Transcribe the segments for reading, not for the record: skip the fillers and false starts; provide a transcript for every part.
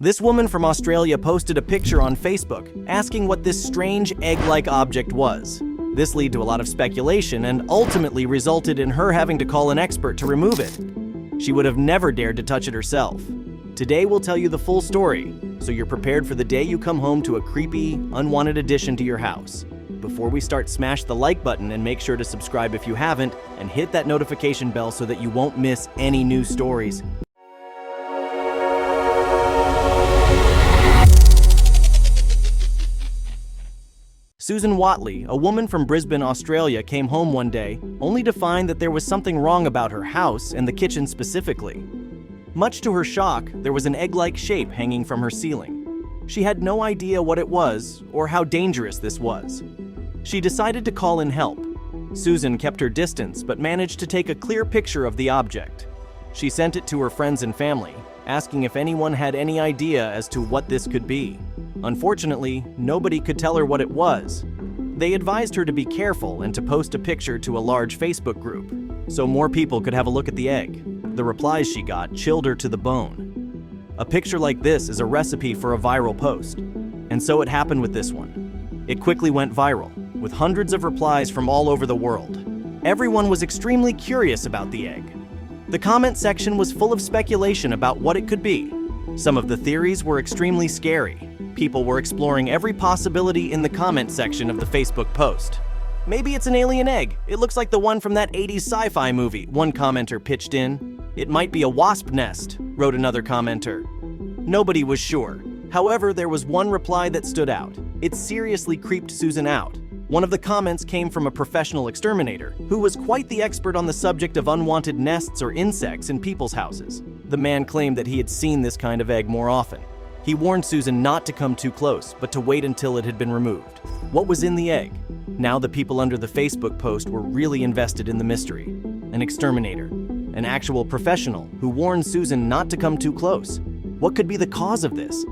This woman from Australia posted a picture on Facebook asking what this strange egg-like object was. This led to a lot of speculation and ultimately resulted in her having to call an expert to remove it. She would have never dared to touch it herself. Today we'll tell you the full story, so you're prepared for the day you come home to a creepy, unwanted addition to your house. Before we start, smash the like button and make sure to subscribe if you haven't, and hit that notification bell so that you won't miss any new stories. Susan Watley, a woman from Brisbane, Australia, came home one day only to find that there was something wrong about her house and the kitchen specifically. Much to her shock, there was an egg-like shape hanging from her ceiling. She had no idea what it was or how dangerous this was. She decided to call in help. Susan kept her distance but managed to take a clear picture of the object. She sent it to her friends and family, asking if anyone had any idea as to what this could be. Unfortunately, nobody could tell her what it was. They advised her to be careful and to post a picture to a large Facebook group, so more people could have a look at the egg. The replies she got chilled her to the bone. A picture like this is a recipe for a viral post, and so it happened with this one. It quickly went viral, with hundreds of replies from all over the world. Everyone was extremely curious about the egg. The comment section was full of speculation about what it could be. Some of the theories were extremely scary. People were exploring every possibility in the comment section of the Facebook post. Maybe it's an alien egg. It looks like the one from that 80s sci-fi movie, one commenter pitched in. It might be a wasp nest, wrote another commenter. Nobody was sure. However, there was one reply that stood out. It seriously creeped Susan out. One of the comments came from a professional exterminator who was quite the expert on the subject of unwanted nests or insects in people's houses. The man claimed that he had seen this kind of egg more often. He warned Susan not to come too close, but to wait until it had been removed. What was in the egg? Now the people under the Facebook post were really invested in the mystery. An exterminator, an actual professional who warned Susan not to come too close. What could be the cause of this?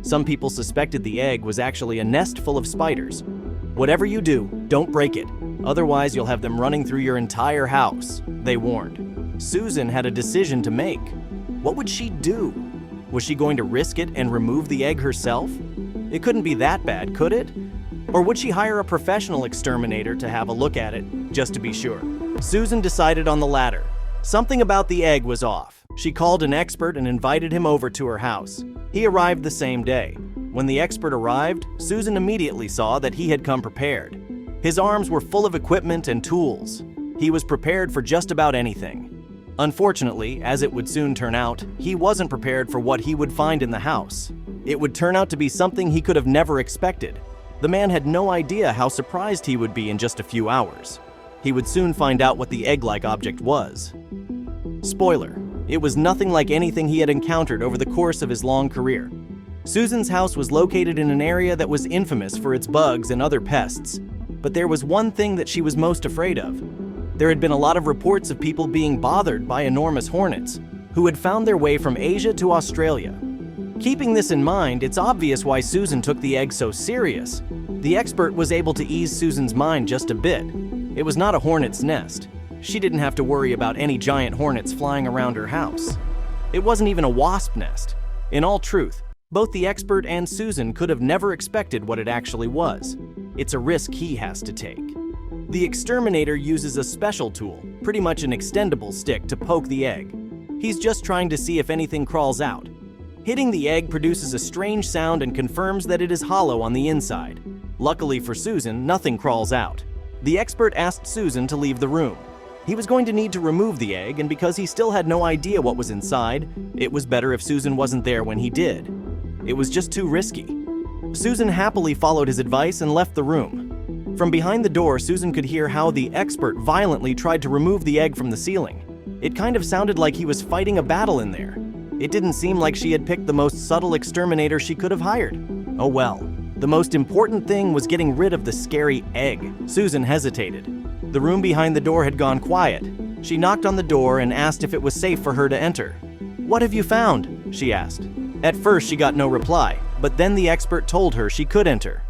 Some people suspected the egg was actually a nest full of spiders. Whatever you do, don't break it. Otherwise, you'll have them running through your entire house, they warned. Susan had a decision to make. What would she do? Was she going to risk it and remove the egg herself? It couldn't be that bad, could it? Or would she hire a professional exterminator to have a look at it, just to be sure? Susan decided on the latter. Something about the egg was off. She called an expert and invited him over to her house. He arrived the same day. When the expert arrived, Susan immediately saw that he had come prepared. His arms were full of equipment and tools. He was prepared for just about anything. Unfortunately, as it would soon turn out, he wasn't prepared for what he would find in the house. It would turn out to be something he could have never expected. The man had no idea how surprised he would be in just a few hours. He would soon find out what the egg-like object was. Spoiler, it was nothing like anything he had encountered over the course of his long career. Susan's house was located in an area that was infamous for its bugs and other pests, but there was one thing that she was most afraid of. There had been a lot of reports of people being bothered by enormous hornets, who had found their way from Asia to Australia. Keeping this in mind, it's obvious why Susan took the egg so serious. The expert was able to ease Susan's mind just a bit. It was not a hornet's nest. She didn't have to worry about any giant hornets flying around her house. It wasn't even a wasp nest. In all truth, both the expert and Susan could have never expected what it actually was. It's a risk he has to take. The exterminator uses a special tool, pretty much an extendable stick, to poke the egg. He's just trying to see if anything crawls out. Hitting the egg produces a strange sound and confirms that it is hollow on the inside. Luckily for Susan, nothing crawls out. The expert asked Susan to leave the room. He was going to need to remove the egg, and because he still had no idea what was inside, it was better if Susan wasn't there when he did. It was just too risky. Susan happily followed his advice and left the room. From behind the door, Susan could hear how the expert violently tried to remove the egg from the ceiling. It kind of sounded like he was fighting a battle in there. It didn't seem like she had picked the most subtle exterminator she could have hired. Oh well. The most important thing was getting rid of the scary egg. Susan hesitated. The room behind the door had gone quiet. She knocked on the door and asked if it was safe for her to enter. "What have you found?" she asked. At first, she got no reply, but then the expert told her she could enter.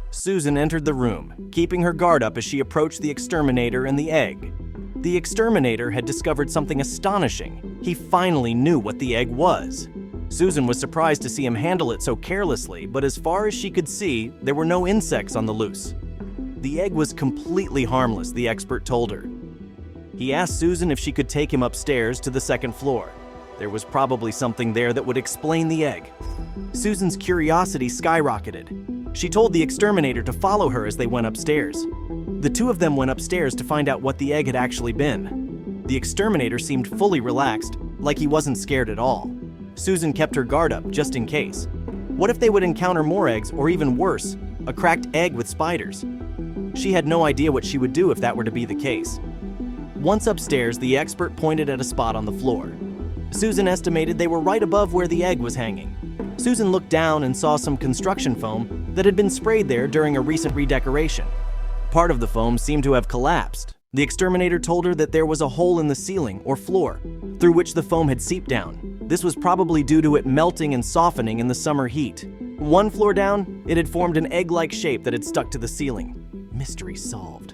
Susan entered the room, keeping her guard up as she approached the exterminator and the egg. The exterminator had discovered something astonishing. He finally knew what the egg was. Susan was surprised to see him handle it so carelessly, but as far as she could see, there were no insects on the loose. The egg was completely harmless, the expert told her. He asked Susan if she could take him upstairs to the second floor. There was probably something there that would explain the egg. Susan's curiosity skyrocketed. She told the exterminator to follow her as they went upstairs. The two of them went upstairs to find out what the egg had actually been. The exterminator seemed fully relaxed, like he wasn't scared at all. Susan kept her guard up just in case. What if they would encounter more eggs, or even worse, a cracked egg with spiders? She had no idea what she would do if that were to be the case. Once upstairs, the expert pointed at a spot on the floor. Susan estimated they were right above where the egg was hanging. Susan looked down and saw some construction foam that had been sprayed there during a recent redecoration. Part of the foam seemed to have collapsed. The exterminator told her that there was a hole in the ceiling or floor through which the foam had seeped down. This was probably due to it melting and softening in the summer heat. One floor down, it had formed an egg-like shape that had stuck to the ceiling. Mystery solved.